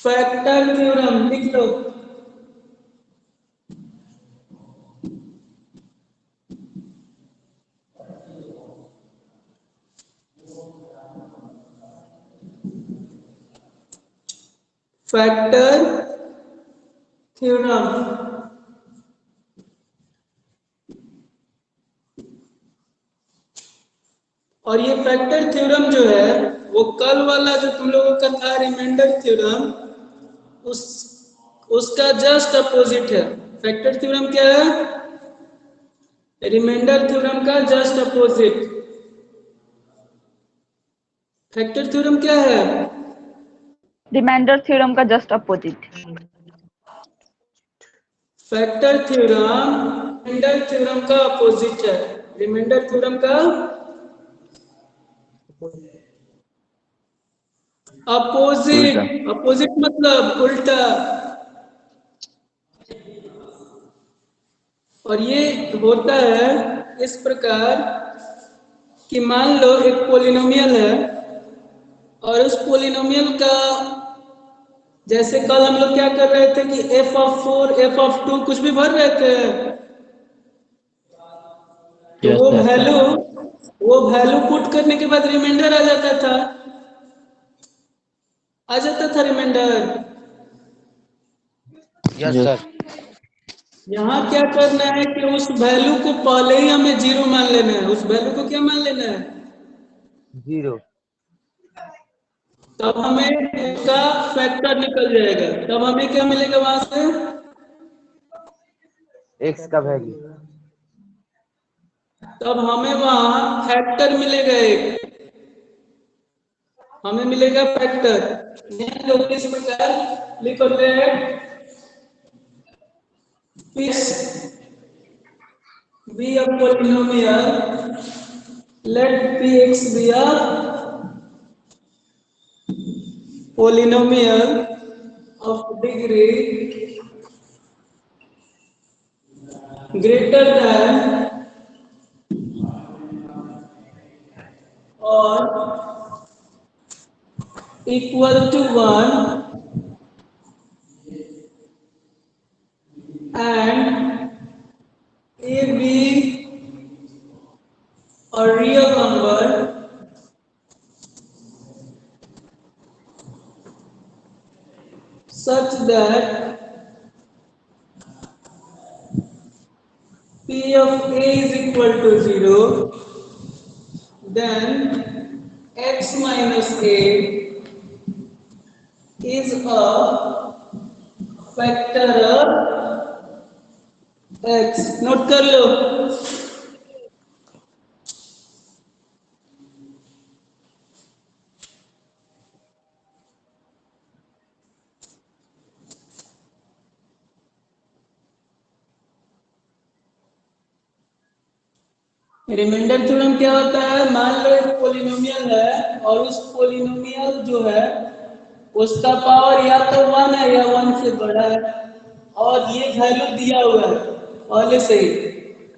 Factor theorem लिख लो। Factor theorem. और ये फैक्टर थ्योरम जो है वो कल वाला जो तुम लोगों का था रिमाइंडर थ्योरम, उस उसका जस्ट अपोजिट है। फैक्टर थ्योरम क्या है? रिमाइंडर थ्योरम का जस्ट अपोजिट। फैक्टर थ्योरम क्या है? रिमाइंडर थ्योरम का just opposite. Factor theorem remainder theorem का अपोजिट है। रिमाइंडर थ्योरम का अपोजिट। अपोजिट मतलब उल्टा। और ये होता है इस प्रकार कि मान लो एक पोलिनोमियल है और उस पोलिनोमियल का जैसे कल हम लोग क्या कर रहे थे कि f(4), f(2) कुछ भी भर रहे थे, तो वो वैल्यू पुट करने के बाद रिमाइंडर आ जाता था रिमाइंडर। Yes sir. यहाँ क्या करना है कि उस वैल्यू को पहले ही हमें जीरो मान लेना है। उस वैल्यू को क्या मान लेना है? जीरो। तब हमें इसका फैक्टर निकल जाएगा। तब हमें क्या मिलेगा वहां से? एक्स का वैल्यू। तब हमें वहां फैक्टर मिलेगा एक। हमें मिलेगा फैक्टर। यहाँ लोग इस प्रकार लिख होते हैं be a polynomial, let px be a polynomial of degree greater than or equal to 1 and a be a real number such that p of a is equal to 0, then x minus a is a factor of x। Note कर लो। Remainder theorem क्या होता है? मान लो एक polynomial है और उस polynomial जो है उसका पावर या तो 1 है या 1 से बड़ा है और ये वैल्यू दिया हुआ है पहले से ही।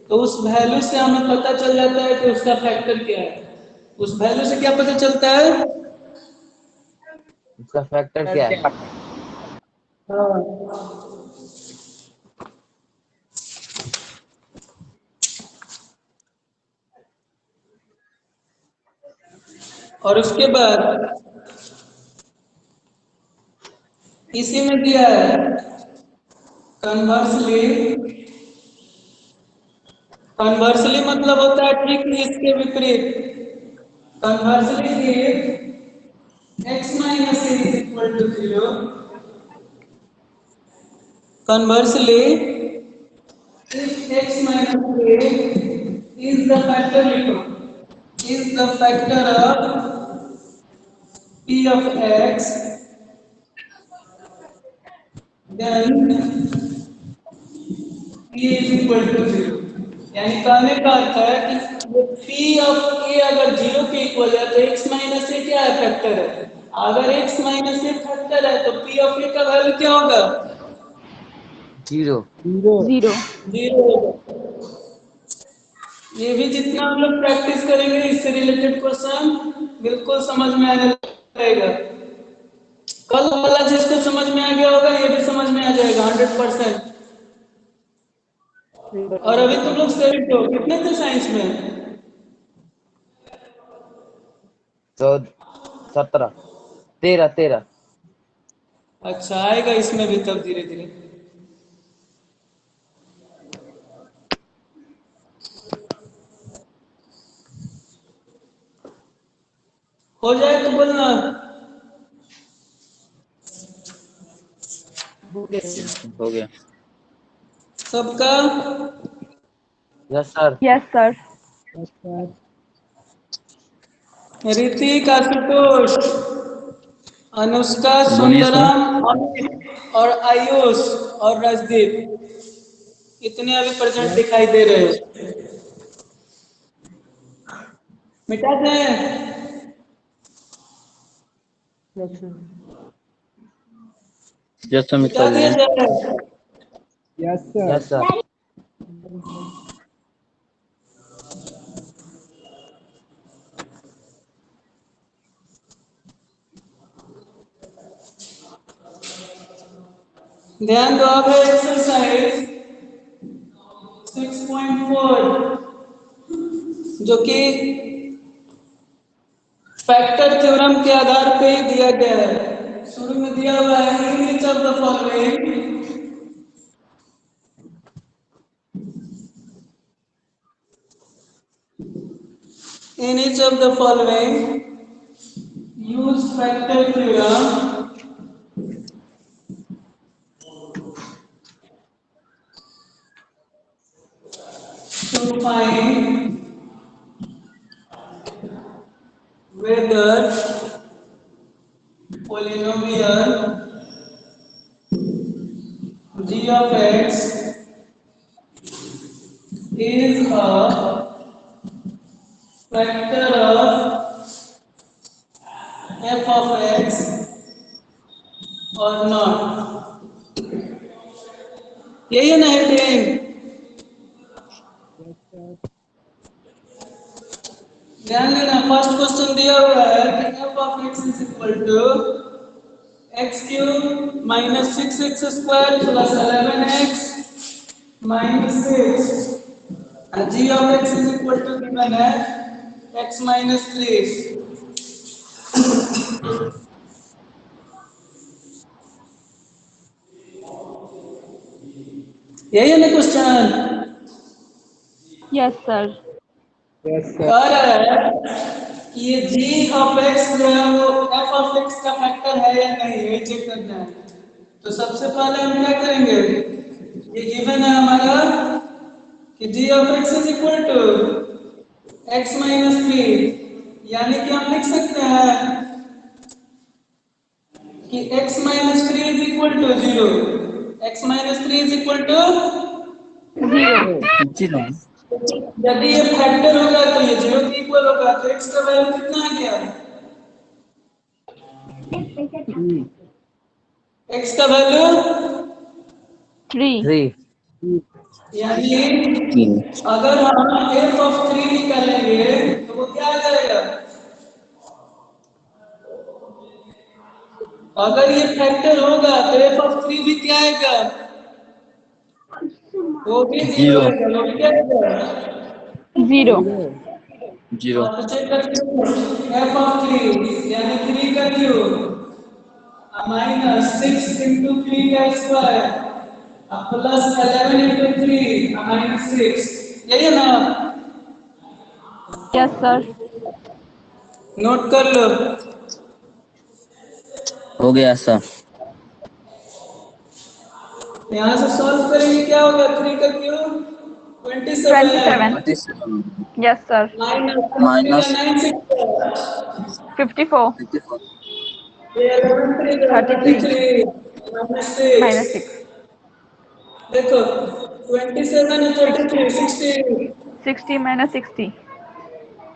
तो उस वैल्यू से हमें पता चल जाता है कि उसका फैक्टर क्या है। उस वैल्यू से क्या पता चलता है? उसका फैक्टर क्या है? हाँ। और उसके बाद इसी में दिया है कन्वर्सली। कन्वर्सली मतलब होता है ठीक इसके विपरीत। Conversely x minus a is equal to 0. Conversely, if x minus a is the factor of p of x, then p is equal to 0। यानी कहने का अर्थ है कि वो p of a अगर 0 के इक्वल है तो x minus a क्या है? फैक्टर है। अगर x minus a फैक्टर है तो p of a का वैल्यू क्या होगा? जीरो। जीरो। होगा। ये भी जितना हम लोग प्रैक्टिस करेंगे इससे रिलेटेड क्वेश्चन बिल्कुल समझ में आने लगेगा। कल वाला जिसको समझ में आ गया होगा, ये भी समझ में आ जाएगा 100%। और अभी तुम लोग सेलेक्ट हो, कितने थे साइंस में? 17 13 13। अच्छा, आएगा इसमें भी तब धीरे धीरे। हो जाए तो बोलना। हो गया। सबका yes sir. Yes, sir. Hrithik, Ashutosh, Anushka, बोलिए सर। सुंदरम, अमित और आयुष और राजदीप, इतने अभी प्रेजेंट दिखाई दे रहे हैं। मिटा दें? जस्ट सबमिट मिटा कर दिया दिए। जाए? Yes sir. ध्यान दो, अब है एक्सरसाइज 6.4, जो कि फैक्टर थ्योरम के आधार पे ही दिया गया है। शुरू में दिया हुआ है in each of the following in each of the following use factor theorem to find whether polynomial g of x is a factor of f of x or not। यही है ना हेडिंग? ध्यान देना, फर्स्ट क्वेश्चन दिया हुआ है कि f of x is equal to x cube minus 6x square plus 11x minus 6 and g of x is equal to given as x minus 3। यही है ना क्वेश्चन? Yes, sir. कह रहा है कि ये g ऑफ x जो है वो f ऑफ x का फैक्टर है या नहीं, ये चेक करना है। तो सबसे पहले हम क्या करेंगे, ये गिवन है हमारा कि g of x is equal to x minus 3, यानी कि हम लिख सकते हैं कि x minus 3 is equal to 0। x minus 3 is equal to 0. यदि ये फैक्टर होगा तो ये 0 के इक्वल होगा, तो x का वैल्यू कितना आ गया? x का वैल्यू 3. 3। यानी अगर हम f ऑफ 3 निकालेंगे तो वो क्या आ जाएगा? अगर ये फैक्टर होगा तो f ऑफ 3 भी क्या आएगा? वो भी 0 आएगा। वो भी क्या आएगा? 0. जीरो। और तो चेक करके f ऑफ 3 यानी 3 का क्यूब माइनस 6 इंटू 3 का स्क्वायर प्लस 11 इंटू 3 माइनस 6, यही है ना? Yes, sir. नोट कर लो। हो गया सर। यहाँ से सॉल्व करेंगे, क्या होगा? 3 का cube 27 27. Yes, sir. Minus 54. 33. Minus 6. देखो 27 और 33 60, 60 minus 60.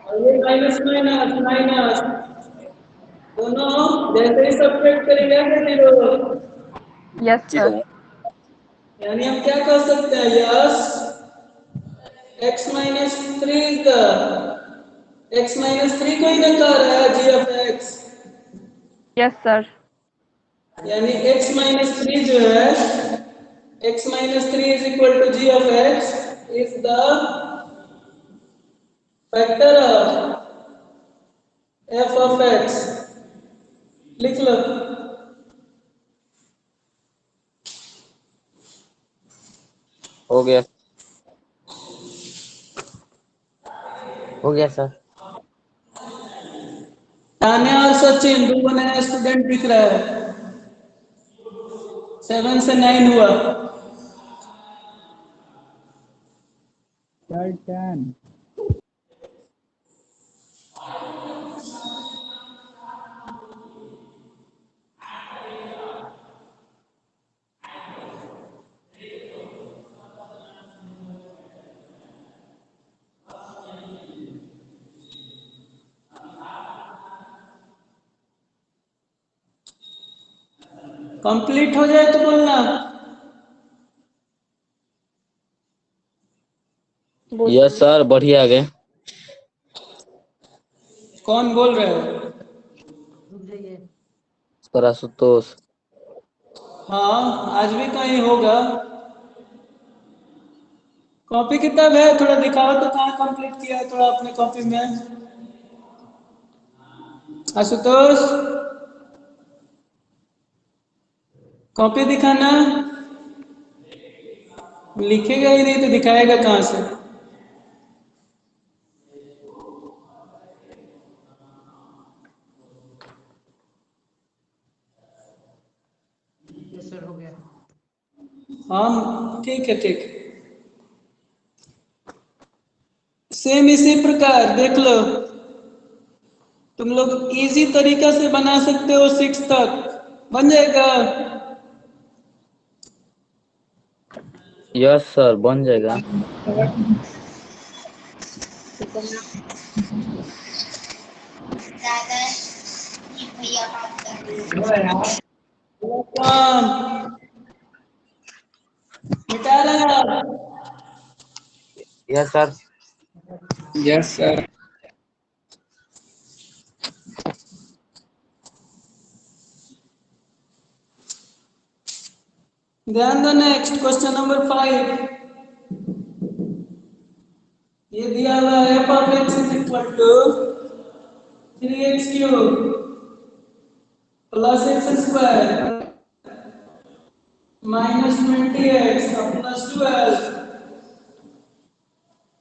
और ये माइनस माइनस माइनस दोनों जैसे ही सब्ट्रैक्ट करेंगे आगे 0। Yes, sir. यानी हम क्या कर सकते हैं? यस x माइनस 3 का x माइनस 3 को ही निकाल रहा है g of x। Yes, sir. यानी x माइनस थ्री जो है x minus three is equal to g of x is the factor of f of x। लिख लो। हो गया सर। तान्या और सचिन दो नया स्टूडेंट दिख रहा है। 7 से 9 हुआ। सर 10। कंप्लीट हो जाए तो बोलना। यस सर, बढ़िया गए। कौन बोल रहे हो? सर आशुतोष। हाँ, आज भी कहीं होगा। कॉपी किताब है, थोड़ा दिखाओ तो कहाँ कंप्लीट किया है थोड़ा अपने कॉपी में। आशुतोष, कॉपी दिखाना। लिखेगा ही नहीं तो दिखाएगा कहाँ से? सर हो गया। हाँ ठीक है, ठीक। सेम इसी प्रकार देख लो, तुम लोग इजी तरीका से बना सकते हो 6 तक बन जाएगा। यस सर, बन जाएगा। मिटा रहा। Yes sir. Yes sir. ध्यान दो। Next question number 5। ये दिया हुआ है f of x is equal to 3x cube plus x square minus 20x plus 12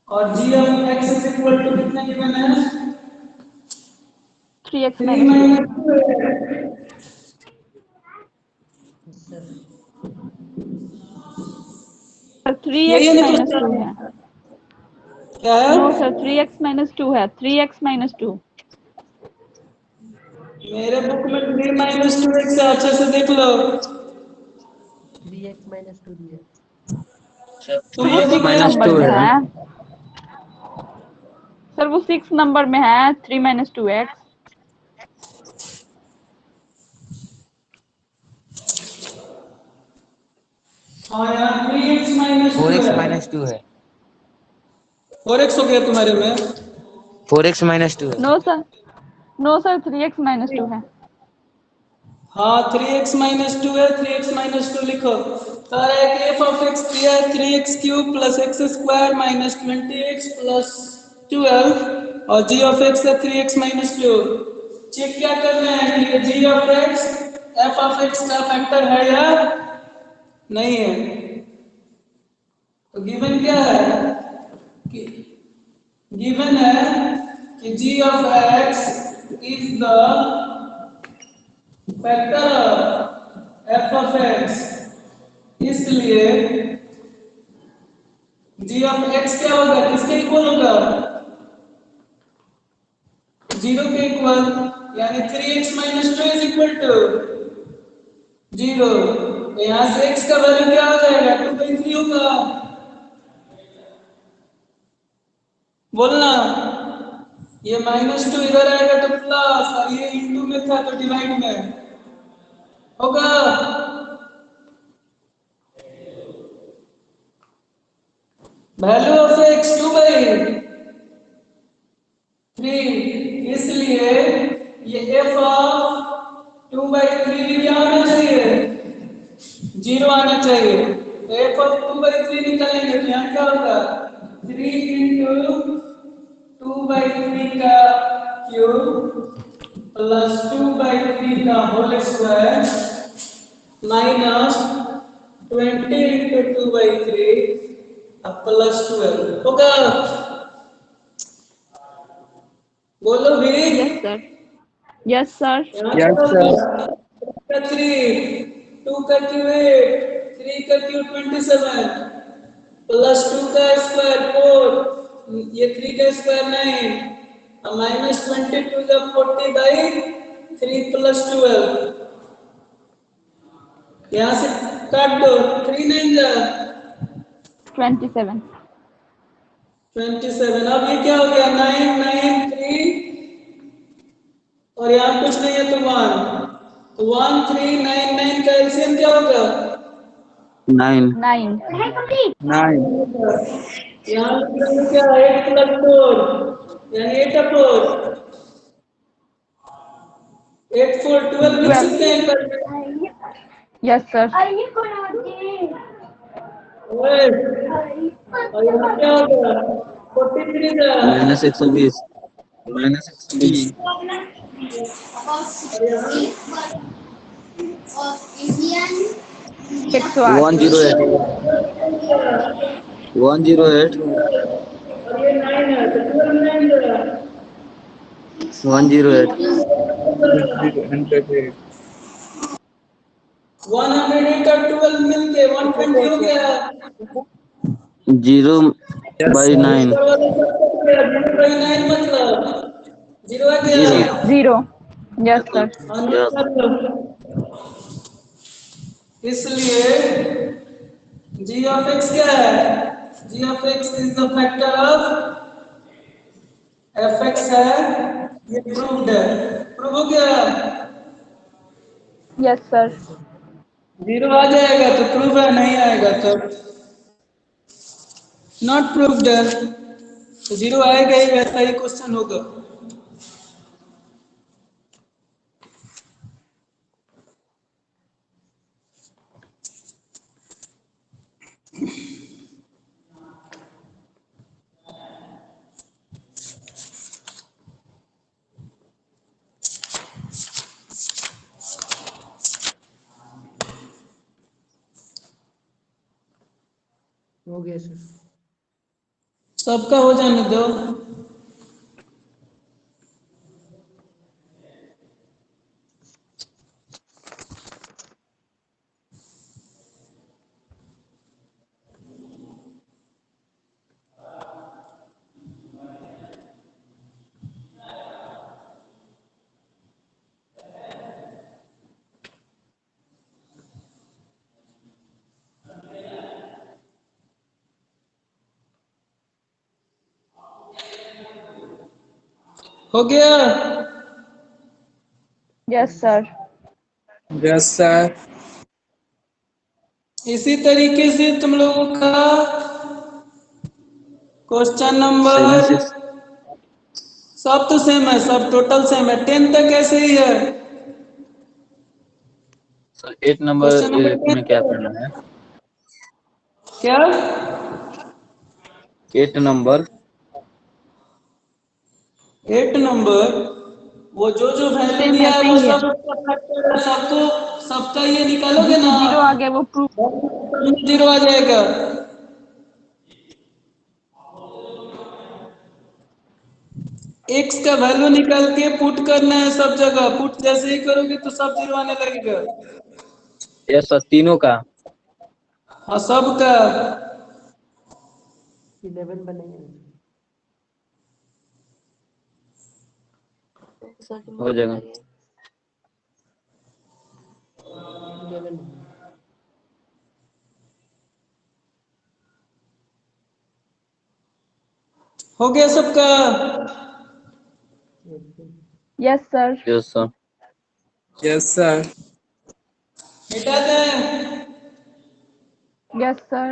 और g of x is equal to कितना गिवन है? 3x 3 minus 2। Minus 2। Sir sir यही 3x है ना minus 2 क्वेश्चन? है। क्या है? नो सर 3x minus 2 है। 3x minus 2। मेरे बुक में 3 माइनस 2x से अच्छे से देख लो। 3x माइनस 2 दिया। सर तुम वो लोग 6 माइनस नंबर टू में है। है। सर वो 6 नंबर में है 3 minus 2x। हाँ यार 3x माइनस 2 4x है। माइनस 2 है। 4x हो गया तुम्हारे में। 4x माइनस 2 है। नो सर 3x minus 2 है। हाँ 3x माइनस 2 है। 3x माइनस 2 लिखो। कह रहा है कि एफ ऑफ एक्स दिया है 3x cube plus x square minus 20x plus 12 और g ऑफ एक्स है 3x माइनस 2। चेक क्या करना है कि ये g of x f of x का फैक्टर है या नहीं है। तो गिवन क्या है कि गिवन है कि g of x is the factor f of x। इसलिए g ऑफ x क्या होगा, किसके इक्वल होगा? 0 के इक्वल। यानी 3x minus 2 is equal to 0। तो यहां से x का वैल्यू क्या हो जाएगा? 2/3 होगा। बोलना। ये माइनस 2 इधर आएगा तो प्लस और ये इंटू में था तो डिवाइड में होगा। Value of x 2/3। इसलिए ये f ऑफ 2/3 3 भी क्या आना चाहिए, 0 आना चाहिए। तो f ऑफ 2/3 निकालेंगे तो यहाँ क्या होगा, 3 इंटू 2/3 का क्यूब प्लस 2/3 का whole square minus 20 into 2/3 plus 12 होगा। बोलो भी। Yes, sir. Yes, sir. यहाँ Yes, क्या sir. होगा, 3 2 का क्यूब 8 3 का क्यूब 27 प्लस 2 का स्क्वायर 4 ये 3 का स्क्वायर 9 माइनस 22 का 40/3 प्लस 12 यहाँ से काट दो 3 9 जा 27. 27। अब ये क्या हो गया 9 9 3 और यहाँ कुछ नहीं है तो 1 तो 1 3 9 9 का एलसीएम क्या होगा 9. 9. 9. यहाँ क्या 8 प्लस 4 यानी 8 4 8 4 12 लिख 12. सकते हैं पर Yes, sir. ओए और यहाँ क्या होगा 43 का माइनस 120. माइनस 120. 3. और यहाँ 608. 108. 108. और ये 9 है तो 12 9 का 108. 108. 108 और 12 मिलके 120 हो गया 0 Yes, by sir. 9. 0/9 मतलब 0 आ गया 0. 0. Yes, sir. और नोट Yes. कर लो। इसलिए g of x क्या है, g of x is the factor of fx है, ये प्रूव्ड है, प्रूव हो गया। Yes, sir. 0 आ जाएगा तो प्रूव है, नहीं आएगा तो नॉट प्रूव्ड है। तो 0 आएगा ही, वैसा ही क्वेश्चन होगा। हो गया सर। सबका हो जाने दो। हो गया। Yes, sir. Yes, sir. इसी तरीके से तुम लोगों का क्वेश्चन नंबर 76. सब तो सेम है, सब टोटल सेम है, 10 तक ऐसे ही है। सर 8 नंबर क्वेश्चन नंबर 10 में क्या करना है? क्या 8 नंबर. 8 नंबर वो जो वैल्यू सेम दिया है ऐसे वो ही है. सब उसका फैक्टर है, सबको सबका ये निकालोगे जिसमें ना 0 आ गया वो प्रूफ. 0 आ जाएगा। x का वैल्यू निकाल के पुट करना है सब जगह, पुट जैसे ही करोगे तो सब 0 आने लगेगा। यस सर, तीनों का. हाँ सबका। हो जाएगा. हो गया सबका। Yes, sir. Yes sir. Yes, sir. मिटा दें। Yes, sir.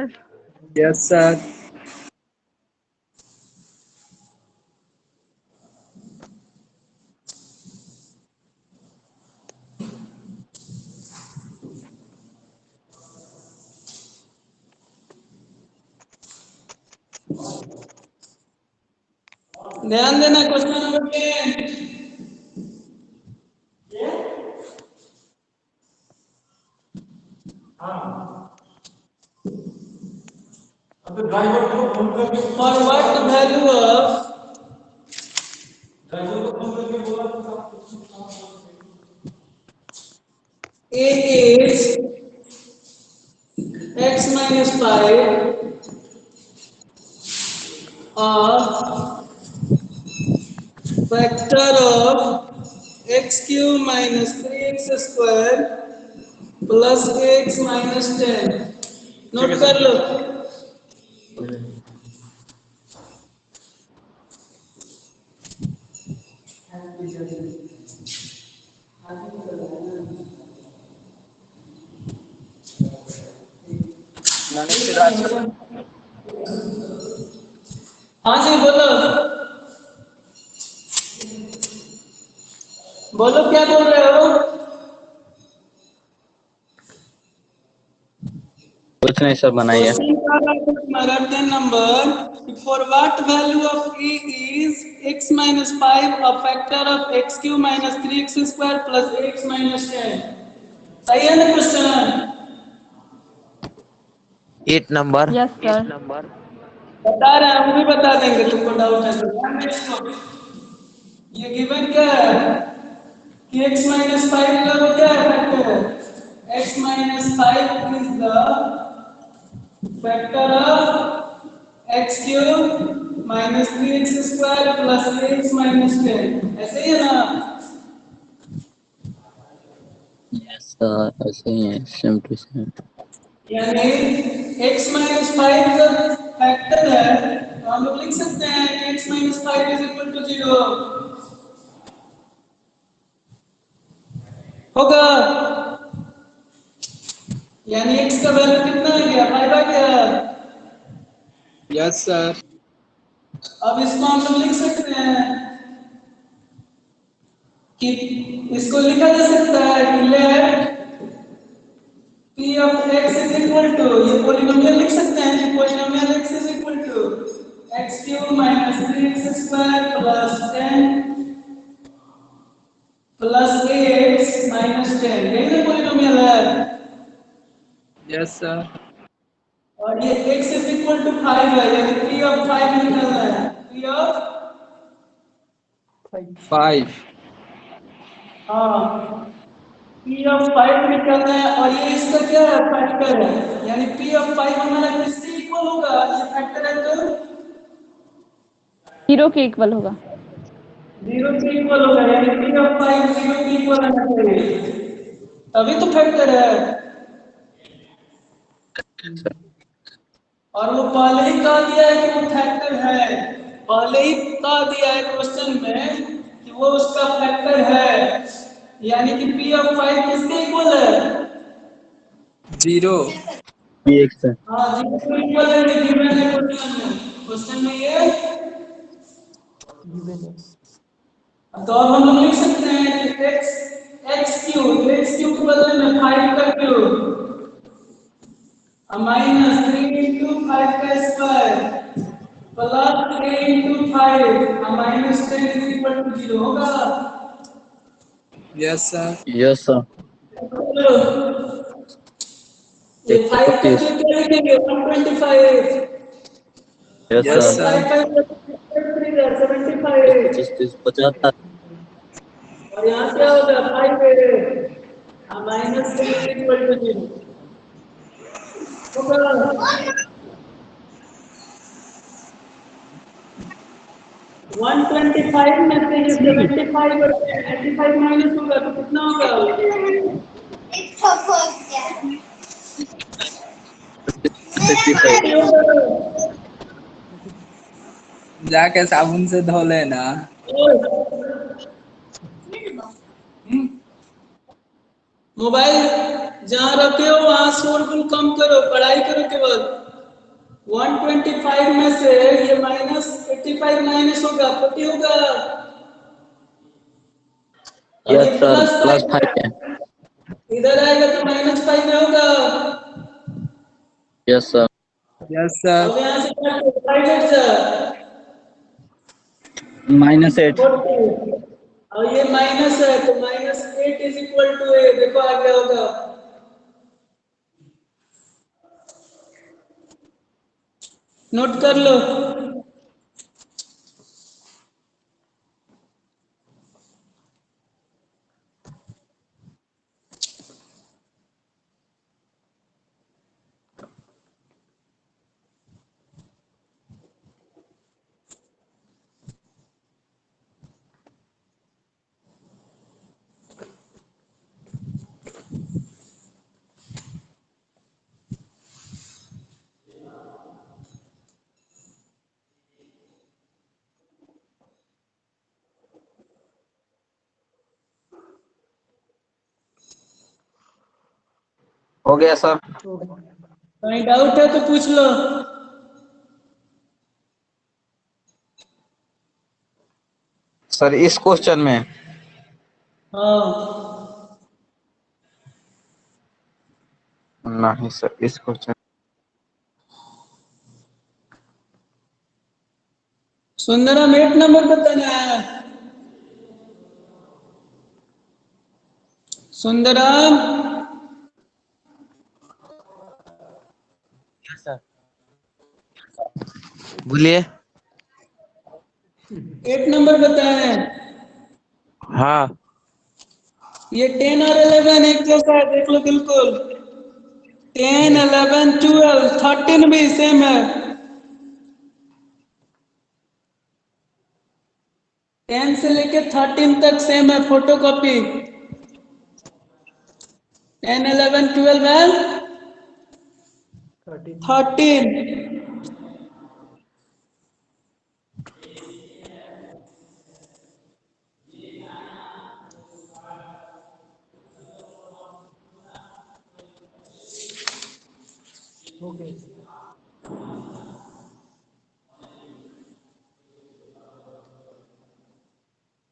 Yes, sir. ध्यान देना question number 10। For what value of a is x minus 5 or factor of x cube minus 3x square plus x minus 10। Note कर लो। हाँ जी बोलो, बोलो क्या बोल रहे हो? कुछ नहीं सर, बनाइए। Question number for what value of a is x minus 5 a factor of x cube minus 3x square plus x minus 10। सही है ना क्वेश्चन? 8 number. Yes, sir. बता रहे हैं, हम भी बता देंगे, तुमको डाउट है तो ध्यान में रखो। ये गिवन क्या है कि x minus 5 का वो क्या है factor? x minus 5 is the factor of x cube minus 3x square plus x minus 10। ऐसे ही है ना? यस सर, ऐसे ही है, सेम टू सेम। यानी x minus 5 जब फैक्टर है तो हम लोग लिख सकते हैं कि x minus 5 is equal to 0 होगा। यानी x का वैल्यू कितना आ गया? 5 आ गया। Yes sir. अब इसको हम लोग लिख सकते हैं कि इसको लिखा जा सकता है कि let p of x is equal to, ये पॉलिनोमियल लिख सकते हैं कि polynomial x is equal to x cube minus 3x square plus 10 plus x minus 10। यही ना पॉलिनोमियल है? Yes sir. और ये x is equal to 5 है, यानी p of 5 निकलना है। p of 5। हाँ, p of 5 निकलना है और ये इसका क्या है? फैक्टर है। यानी p of 5 हमारा किससे इक्वल होगा? ये फैक्टर है तो 0 के इक्वल होगा। 0 के इक्वल होगा, यानी p of 5 0 के इक्वल आना चाहिए, तभी तो फैक्टर है। और वो पहले ही कह दिया है कि वो फैक्टर है, पहले ही कह दिया है क्वेश्चन में कि वो उसका फैक्टर है। यानी कि p of 5 किसके इक्वल है? 0। x है। हाँ, 0 के इक्वल है, गिवन है क्वेश्चन में ये। तो अब हम लोग लिख सकते हैं कि x क्यूब के बदले में 5 का क्यूब माइनस 3 into 5 का square plus 3 into 5 minus 10 is equal to 0 होगा। Yes sir. Yes sir. ये 5 का क्यूब क्या लिखेंगे? 125। Yes yes sir. सर। 75 75। और यहाँ क्या होगा? 5 है माइनस 10 is equal to 0 होगा। 125 में से ये 75 और 85 माइनस होगा तो कितना होगा? जाके साबुन से धो लेना। मोबाइल जहाँ रखे हो वहां शोरगुल कम करो, पढ़ाई करो केवल। 125 में से ये माइनस 85 माइनस होगा 40 होगा। और ये यस सर, प्लस +5 है। 5 इधर आएगा तो माइनस 5 में होगा। Yes sir. Yes sir. अब यहाँ से 5 हट जा। -8। और ये माइनस है तो -8 इज इक्वल टू ए। देखो आ क्या होगा। नोट कर लो। हो गया सर। कहीं डाउट है तो पूछ लो। सर इस क्वेश्चन में हाँ नहीं सर, इस क्वेश्चन सुंदरम 8 नंबर बताना है। सुंदरम बोलिए। 8 नंबर बताना है। हाँ ये 10 और 11 एक जैसा है, देख लो बिल्कुल। 10, 11, 12, 13 भी सेम है। 10 से लेके 13 तक सेम है, फोटोकॉपी। 10, 11, 12 एंड 13।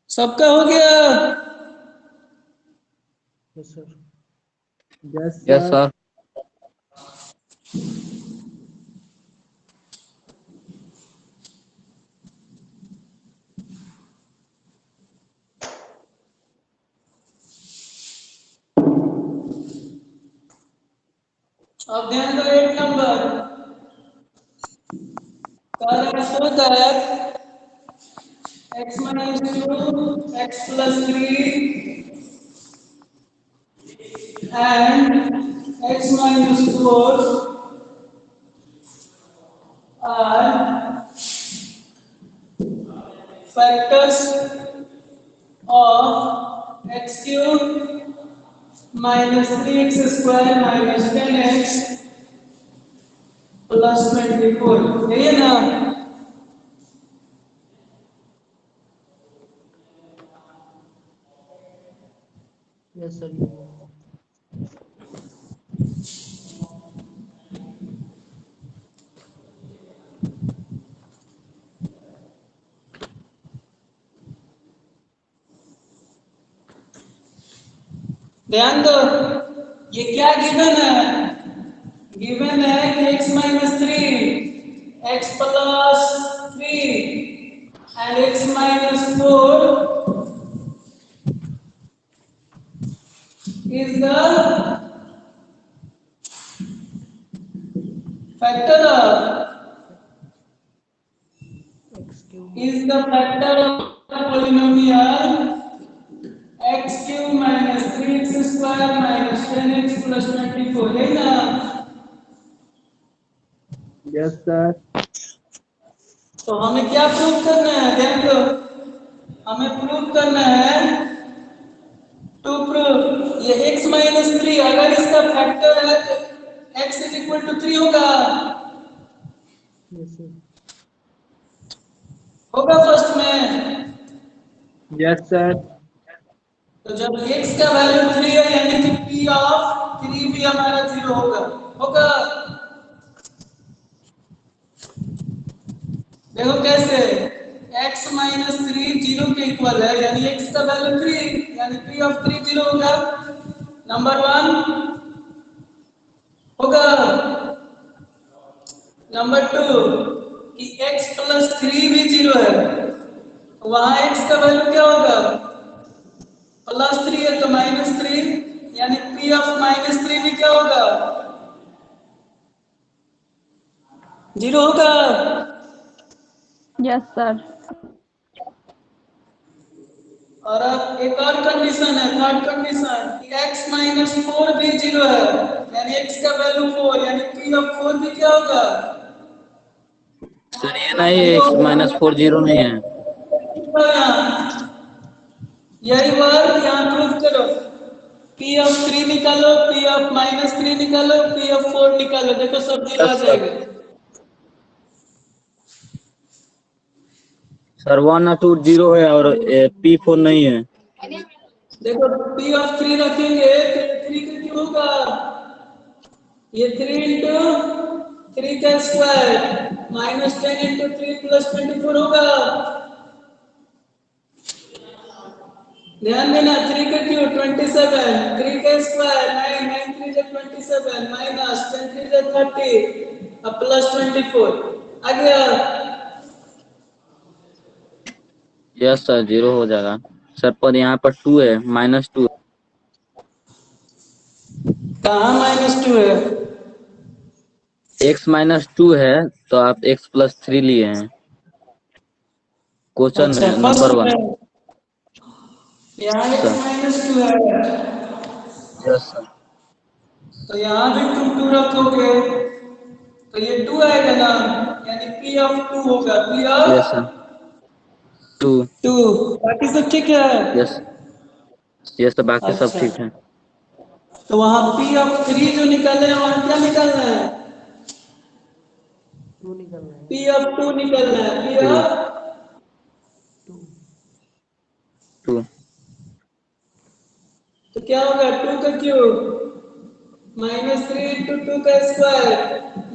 सबका हो गया। Yes yes sir. सर। अब ध्यान दो 8 number. So that x minus 2, x plus 3 and x minus 4 are factors of x cube minus 3x square minus 10x plus 24। यही है ना। ध्यान दो, ये क्या गिवन है। गिवन है कि x minus 3, x plus 3 and x minus 4 is the factor of the polynomial x cube minus 3x square minus 10x plus 24 है ना। Yes sir. तो हमें क्या प्रूव करना है, ध्यान दो। हमें प्रूव करना है, टू प्रूव ये x minus 3 अगर इसका फैक्टर है तो x is equal to 3 होगा। होगा फर्स्ट में। Yes sir. तो जब x का वैल्यू 3 है यानी कि p ऑफ 3 भी हमारा 0 होगा। होगा। देखो कैसे, x minus 3 0 के इक्वल है यानी x का वैल्यू 3 यानी p ऑफ 3 0 होगा। नंबर 1 होगा। नंबर 2 कि x plus 3 भी 0 है। वहां x का वैल्यू क्या होगा? +3 है तो -3, यानी p ऑफ -3 भी क्या होगा? 0 होगा। Yes, sir. और अब एक और कंडीशन है, थर्ड कंडीशन कि x - 4 भी 0 है, यानी x का वैल्यू 4, यानी p ऑफ 4 भी क्या होगा? सर ये नहीं, 0 x होगा। माइनस 4 जीरो नहीं है। यही वर्क यहाँ प्रूव करो। p ऑफ 3 निकालो, p ऑफ -3 निकालो, p ऑफ 4 निकालो, देखो सब 0 आ यस सर। जाएगा। सर 1 और 2 जीरो है और p4 नहीं है। देखो p ऑफ 3 रखेंगे तो ये 3 का क्यों होगा? ये 3 इंटू 3 का स्क्वायर -10 इंटू 3 + 24 होगा। ध्यान देना, 3 का क्यूब 27, 3 का स्क्वायर 9, 9 3 जा 27, माइनस 10 3 जा 30 अब +24 आ गया। यस सर, जीरो हो जाएगा सर, पर यहाँ पर 2 है, -2। कहाँ -2 है? x -2 है तो आप x + 3 लिए हैं। क्वेश्चन अच्छा में नंबर फर्स्ट 1 में यहाँ सर। x -2 है, यस सर। तो यहाँ भी 2 2 रखोगे तो ये 2 आएगा ना, यानी p ऑफ 2 होगा, p यस ऑफ सर 2। 2। बाकी सब ठीक है? यस यस सर, बाकी सब अच्छा, ठीक है। तो वहां p ऑफ 3 जो निकाले हैं वहां क्या निकालना है? p ऑफ 2 निकालना है, p 2 ऑफ 2 तो क्या होगा? 2 का क्यूब -3 इंटू 2 का स्क्वायर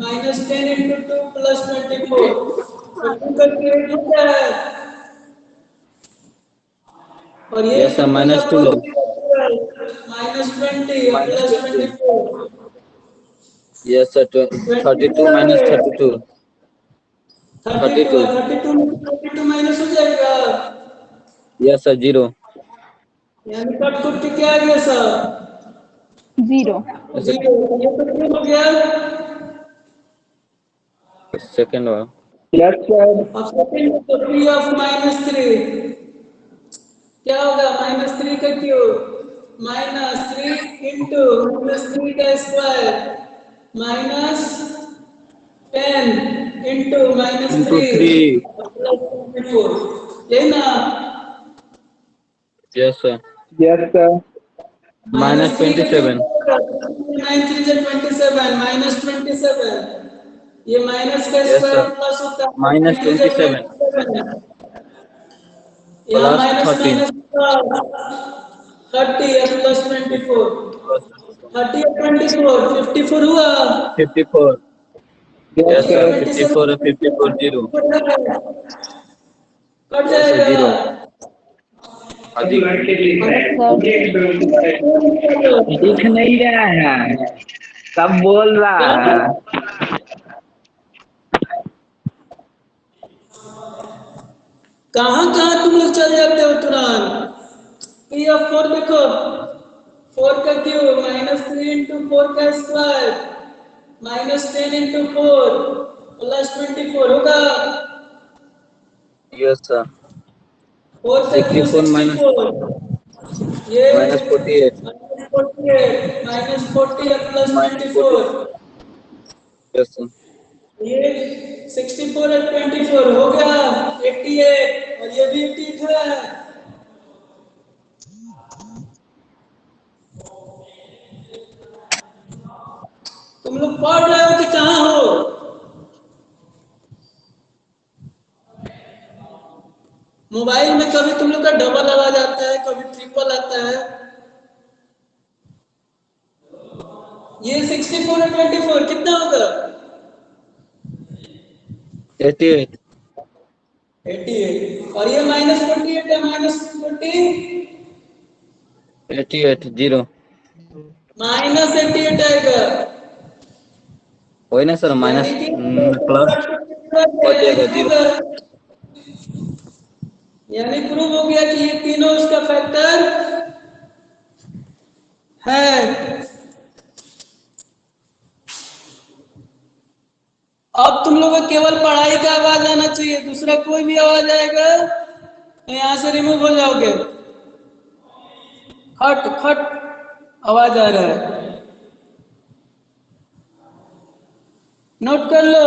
-10 इंटू 2 + 24, तो 2 का क्यूब होता है। और ये यस सर, 2 या -2 4 है। -20 -20 +24 यस सर, 32 - 32 32 32। 32 में 32 माइनस हो जाएगा, यस सर, 0। यानी कट कुट के क्या आ गया सर? 0. अच्छा 0। ये तो क्यों हो गया? सेकंड वाला। Yes, sir. अब सेकंड तो p ऑफ -3 क्या होगा? -3 का क्यूब -3 इंटू -3 का स्क्वायर -10 इंटू इंटू -3 3। +24, यही ना? Yes sir, Yes, sir. -3 का क्यूब -27। क्या होगा? 9 3 जा 27 -27, ये माइनस का यस स्क्वायर सर, प्लस होता है, 3 जा -27 27, यहाँ प्लस माइनस 13 माइनस 30 + 24, प्लस 30 और 24 54 हुआ। 54। Yes, यस ये सर, sir. 54 और 54 जीरो। 27 कट यस सर, जाएगा। 0। हाँ जी। Yes, sir. दिख नहीं रहा है, सब बोल रहा है। कहाँ कहाँ तुम लोग चल जाते हो तुरंत? p ऑफ 4 देखो, 4 का क्यूब -3 इंटू 4 का स्क्वायर -10 इंटू 4 + 24 होगा। यस सर, 4 का क्यूब 64 ये -48 -40 + -40। 24, यस सर। ये 64 और 24 हो गया 88, और ये भी 88 है। तुम लोग पढ़ रहे हो कि कहाँ हो? मोबाइल में कभी तुम लोग का डबल आवाज आता है, कभी ट्रिपल आता है। ये 64 और 24 कितना होगा? 88 88, और ये -48 है,88 0। -88 आएगा, वही ना सर, यानी माइनस कि प्लस हो जाएगा 0। यानी प्रूव हो गया कि ये तीनों उसका फैक्टर है। अब तुम लोगों को केवल पढ़ाई का आवाज आना चाहिए, दूसरा कोई भी आवाज आएगा तो यहां से रिमूव हो जाओगे। खट खट आवाज आ रहा है, नोट कर लो।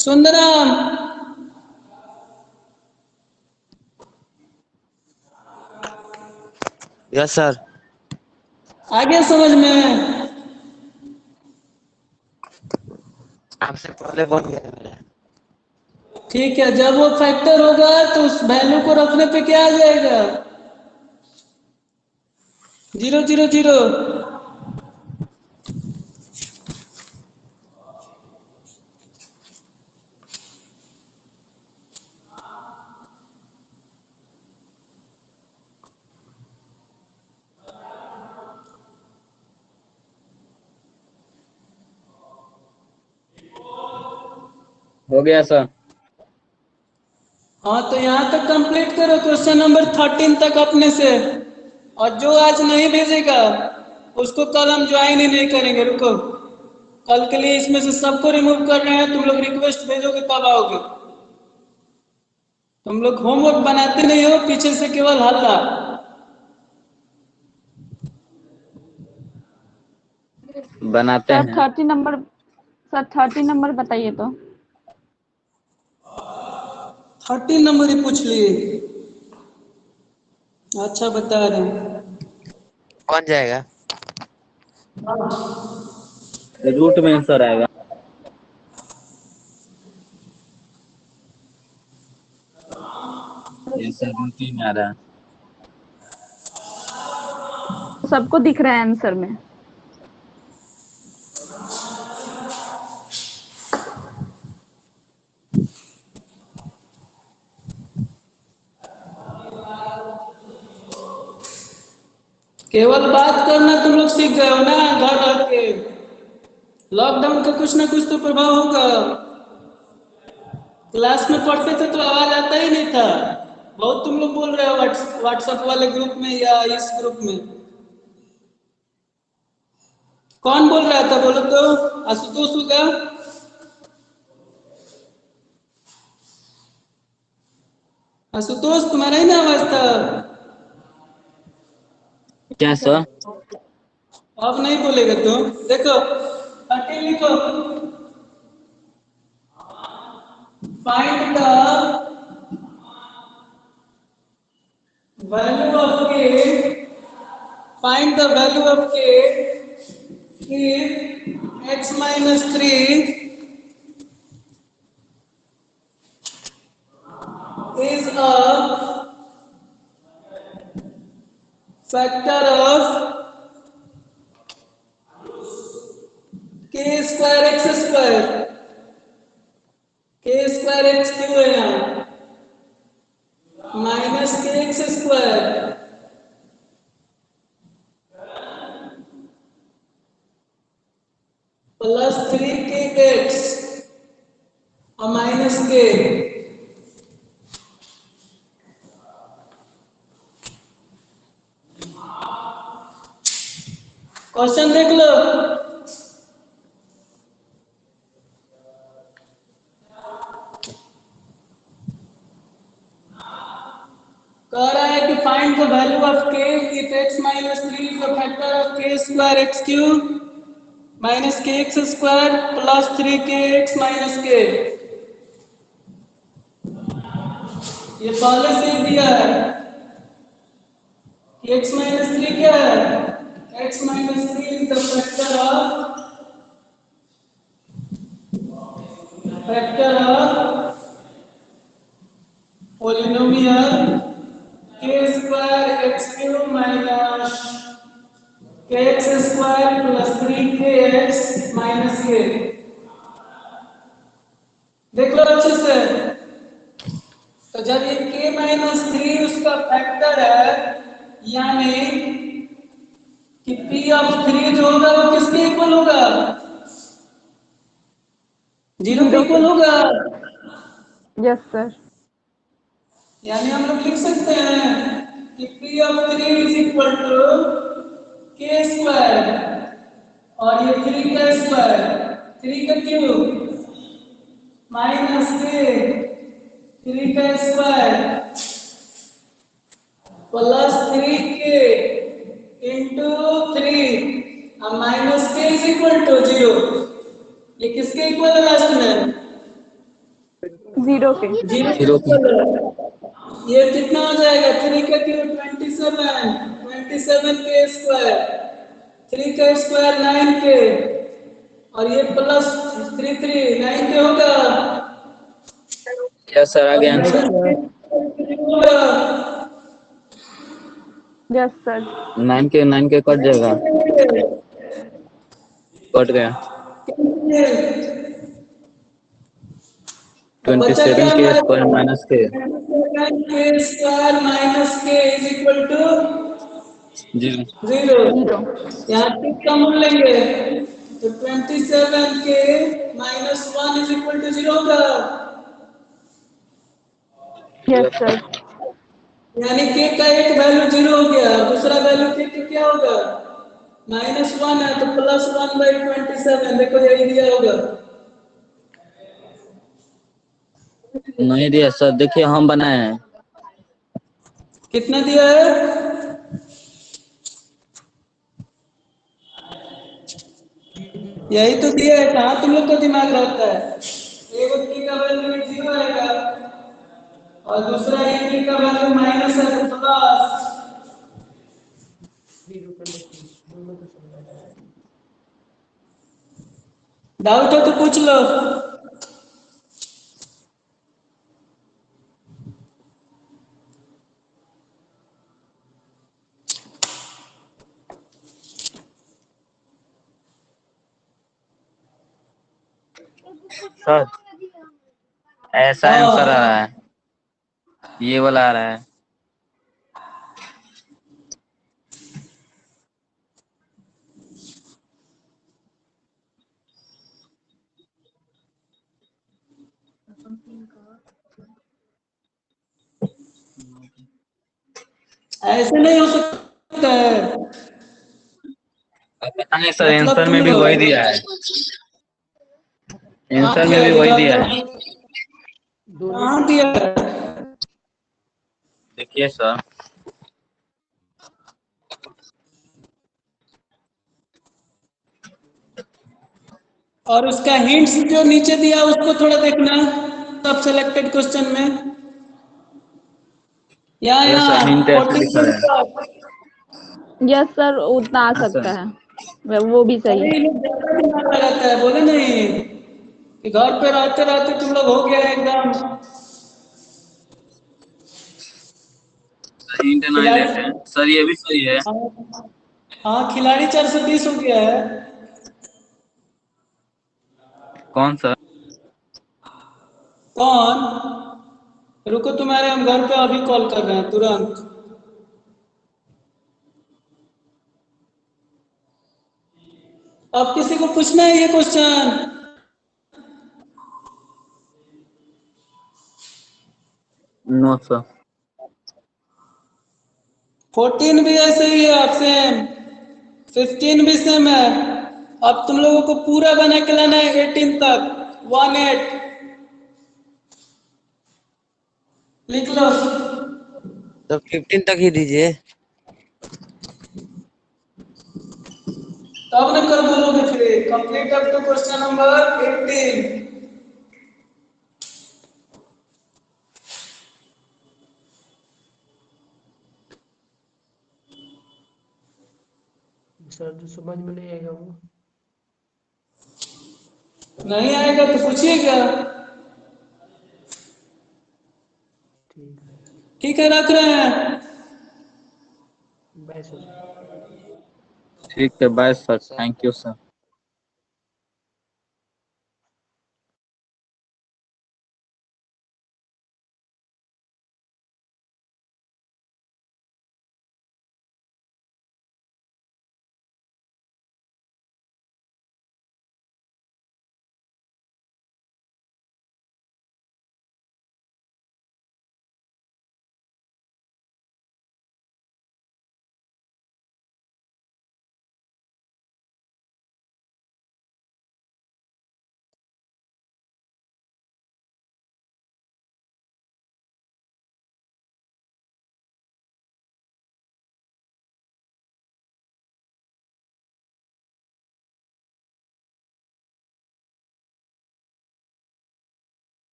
Sundaram, yes sir. आगे समझ में? आपसे पहले बन गया मेरा। ठीक है, जब वो फैक्टर होगा तो उस वैल्यू को रखने पे क्या आ जाएगा? 0 0 0। हो गया सर। हाँ, तो यहाँ तक कंप्लीट करो क्वेश्चन नंबर 13 तक अपने से। और जो आज नहीं भेजेगा उसको कल हम ज्वाइन ही नहीं करेंगे। रुको, कल के लिए इसमें से सबको रिमूव कर रहे हैं। तुम लोग रिक्वेस्ट भेजोगे तब आओगे। तुम लोग होमवर्क बनाते नहीं हो, पीछे से केवल हल्ला। बनाते सर हैं। 30 नंबर, सर 30 नंबर बताइए तो। 13 नंबर ही पूछ लिए? अच्छा, बता रहे हैं। बन जाएगा। रूट में आंसर आएगा। ये सर रूट ही में आ रहा है। सबको दिख रहा है आंसर में। केवल बात करना तुम लोग सीख गए हो ना घर रह के। लॉकडाउन का कुछ ना कुछ तो प्रभाव होगा। क्लास में पढ़ते थे तो आवाज आता ही नहीं था। बहुत तुम लोग बोल रहे हो व्हाट्सएप वाले ग्रुप में या इस ग्रुप में। कौन बोल रहा था बोलो तो? आशुतोष होगा। आशुतोष, तुम्हारा ही ना आवाज था। क्या सर? अब नहीं बोलेगा तुम। देखो, पट्टी लिखो। Find the value of k, find the value of k if x minus 3 is a factor of k square x square। k square x क्यों है यहाँ? माइनस के एक्स स्क्वायर प्लस 3 के एक्स और माइनस के। क्वेश्चन देख लो। कह रहा है कि find the value of k if x minus 3 is the factor of k square x cube minus के एक्स स्क्वायर प्लस 3 के एक्स माइनस के। ये पहले से ही दिया है कि x माइनस 3 क्या है? x minus 3 is the factor of polynomial k square x cube minus के एक्स स्क्वायर प्लस 3 के एक्स माइनस के। देख लो अच्छे से। तो जब ये k माइनस 3 उसका फैक्टर है, यानी कि p ऑफ 3 जो होगा वो किसके इक्वल होगा? 0 के इक्वल होगा। Yes sir. यानी हम लोग लिख सकते हैं कि P of 3 is equal to k square और ये 3 का स्क्वायर 3 का क्यूब माइनस के 3 का स्क्वायर प्लस 3k इंटू 3 और माइनस के इज इक्वल टू 0। ये किसके इक्वल है लास्ट में? 0 के। 0 के 0 इक्वल है। ये कितना हो जाएगा? 3 का क्यूब 27 के स्क्वायर 3 का स्क्वायर 9 के और ये प्लस 3 9 के होगा यस सर, आगे और आंसर होगा। Yes sir. 9 के कट जाएगा, कट गया। अब बचा 27 क्या के हमारे स्क्वायर माइनस के के स्क्वायर माइनस के इज इक्वल टू 0। 0। यहाँ पे कम लेंगे तो 27 के माइनस 1 इज इक्वल टू 0 होगा। Yes sir. यानी के का एक वैल्यू 0 हो गया, दूसरा वैल्यू के का क्या होगा? -1 है तो +1/27। देखो यही दिया होगा। नहीं दिया सर, देखिए हम बनाए हैं। कितना दिया है? यही तो दिया है। कहाँ तुम लोग का दिमाग रहता है? एक के का वैल्यू 0 आएगा और दूसरा एक के का वैल्यू माइनस है तो प्लस। डाउट हो तो पूछ लो। सर ऐसा आंसर आ हाँ, रहा है, ये वाला आ रहा है। ऐसे नहीं हो सकता है। अब पता नहीं सर, मतलब आंसर तुम में भी वही लोग दिया है, कहाँ आंसर में दिया भी है? वही दिखा दिया दो। है। कहाँ दिया है? देखिए सर, और उसका हिंट्स जो नीचे दिया उसको थोड़ा देखना सब सिलेक्टेड क्वेश्चन में। यहाँ यस सर, यहाँ हिंट ऐसे 14 लिखा है। यस सर, उतना आ हाँ सकता सर। है, वो भी सही अरे है। ये ज्यादा दिमाग लगाता है, बोले नहीं कि घर पे रहते रहते तुम लोग हो गया एकदम हिंट नहीं खिलाड़ी। लेते हैं सर, ये भी सही है। हाँ हाँ, खिलाड़ी 420 हो गया है। कौन सर? कौन? रुको, तुम्हारे हम घर पे अभी कॉल कर रहे हैं तुरंत। अब किसी को पूछना है ये क्वेश्चन? No sir. 14 भी ऐसे ही है आपसे, 15 भी सेम है। अब तुम लोगों को पूरा बना के लाना है 18 तक, 18। लिख लो। तो 15 तक ही दीजिए। तब न कर बोलोगे फिर complete up to question number 18। Sir जो समझ में नहीं आएगा वो। नहीं आएगा तो पूछिएगा। ठीक है। ठीक है, रख रहे हैं। Bye sir. ठीक है, bye sir, thank you sir.